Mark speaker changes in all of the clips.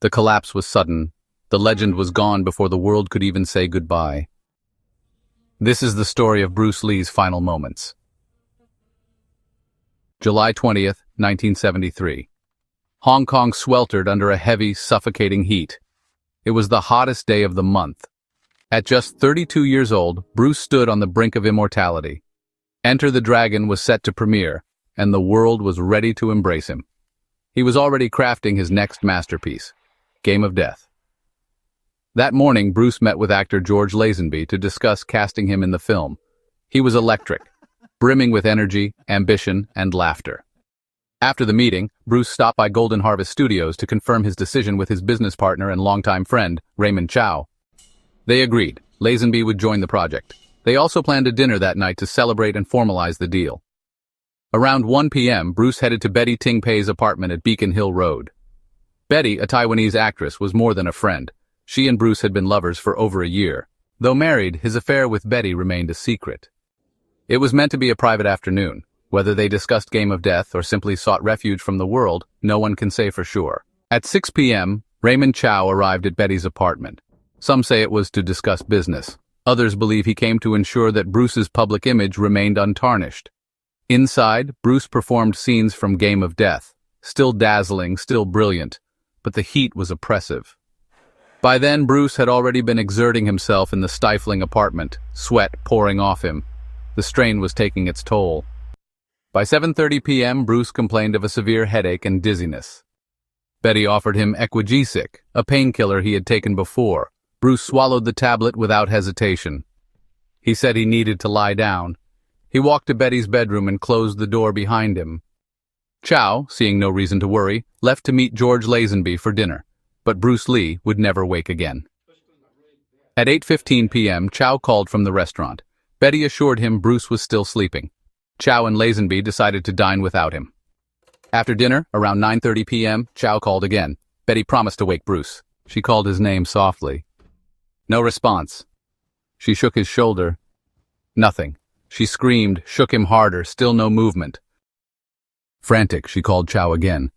Speaker 1: The collapse was sudden. The legend was gone before the world could even say goodbye. This is the story of Bruce Lee's final moments. July 20th, 1973. Hong Kong sweltered under a heavy, suffocating heat. It was the hottest day of the month. At just 32 years old, Bruce stood on the brink of immortality. Enter the Dragon was set to premiere, and the world was ready to embrace him. He was already crafting his next masterpiece, Game of Death. That morning, Bruce met with actor George Lazenby to discuss casting him in the film. He was electric, brimming with energy, ambition, and laughter. After the meeting, Bruce stopped by Golden Harvest Studios to confirm his decision with his business partner and longtime friend, Raymond Chow. They agreed. Lazenby would join the project. They also planned a dinner that night to celebrate and formalize the deal. Around 1 p.m., Bruce headed to Betty Ting Pei's apartment at Beacon Hill Road. Betty, a Taiwanese actress, was more than a friend. She and Bruce had been lovers for over a year. Though married, his affair with Betty remained a secret. It was meant to be a private afternoon. Whether they discussed Game of Death or simply sought refuge from the world, no one can say for sure. At 6 p.m., Raymond Chow arrived at Betty's apartment. Some say it was to discuss business. Others believe he came to ensure that Bruce's public image remained untarnished. Inside, Bruce performed scenes from Game of Death. Still dazzling, still brilliant, but the heat was oppressive. By then, Bruce had already been exerting himself in the stifling apartment, sweat pouring off him. The strain was taking its toll. By 7:30 p.m., Bruce complained of a severe headache and dizziness. Betty offered him Eugene, a painkiller he had taken before. Bruce swallowed the tablet without hesitation. He said he needed to lie down. He walked to Betty's bedroom and closed the door behind him. Chow, seeing no reason to worry, left to meet George Lazenby for dinner. But Bruce Lee would never wake again. At 8:15 p.m., Chow called from the restaurant. Betty assured him Bruce was still sleeping. Chow and Lazenby decided to dine without him. After dinner, around 9:30 p.m., Chow called again. Betty promised to wake Bruce. She called his name softly. No response. She shook his shoulder. Nothing. She screamed, shook him harder, still no movement. Frantic, she called Chow again.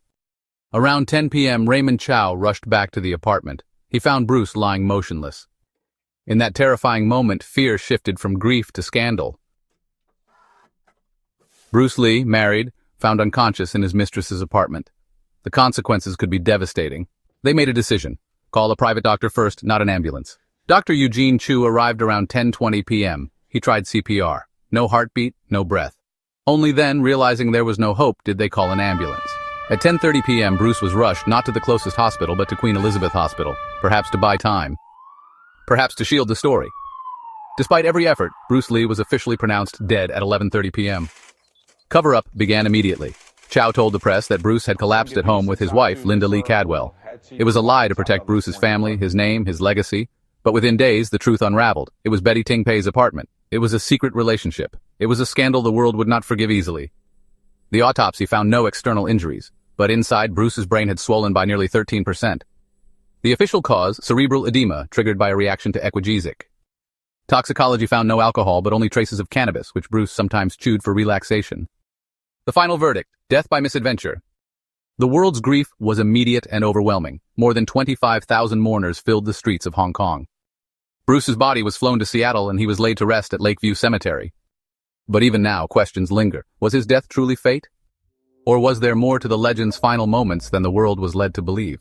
Speaker 1: Around 10 p.m., Raymond Chow rushed back to the apartment. He found Bruce lying motionless. In that terrifying moment, fear shifted from grief to scandal. Bruce Lee, married, found unconscious in his mistress's apartment. The consequences could be devastating. They made a decision. Call a private doctor first, not an ambulance. Dr. Eugene Chu arrived around 10:20 p.m. He tried CPR. No heartbeat, no breath. Only then, realizing there was no hope, did they call an ambulance. At 10:30 p.m., Bruce was rushed not to the closest hospital but to Queen Elizabeth Hospital, perhaps to buy time. Perhaps to shield the story. Despite every effort, Bruce Lee was officially pronounced dead at 11:30 p.m. Cover-up began immediately. Chow told the press that Bruce had collapsed at home with his wife, Linda Lee Cadwell. It was a lie to protect Bruce's family, his name, his legacy. But within days, the truth unraveled. It was Betty Ting Pei's apartment. It was a secret relationship. It was a scandal the world would not forgive easily. The autopsy found no external injuries, but inside, Bruce's brain had swollen by nearly 13%. The official cause, cerebral edema, triggered by a reaction to Eugene. Toxicology found no alcohol, but only traces of cannabis, which Bruce sometimes chewed for relaxation. The final verdict, death by misadventure. The world's grief was immediate and overwhelming. More than 25,000 mourners filled the streets of Hong Kong. Bruce's body was flown to Seattle and he was laid to rest at Lakeview Cemetery. But even now, questions linger. Was his death truly fate? Or was there more to the legend's final moments than the world was led to believe?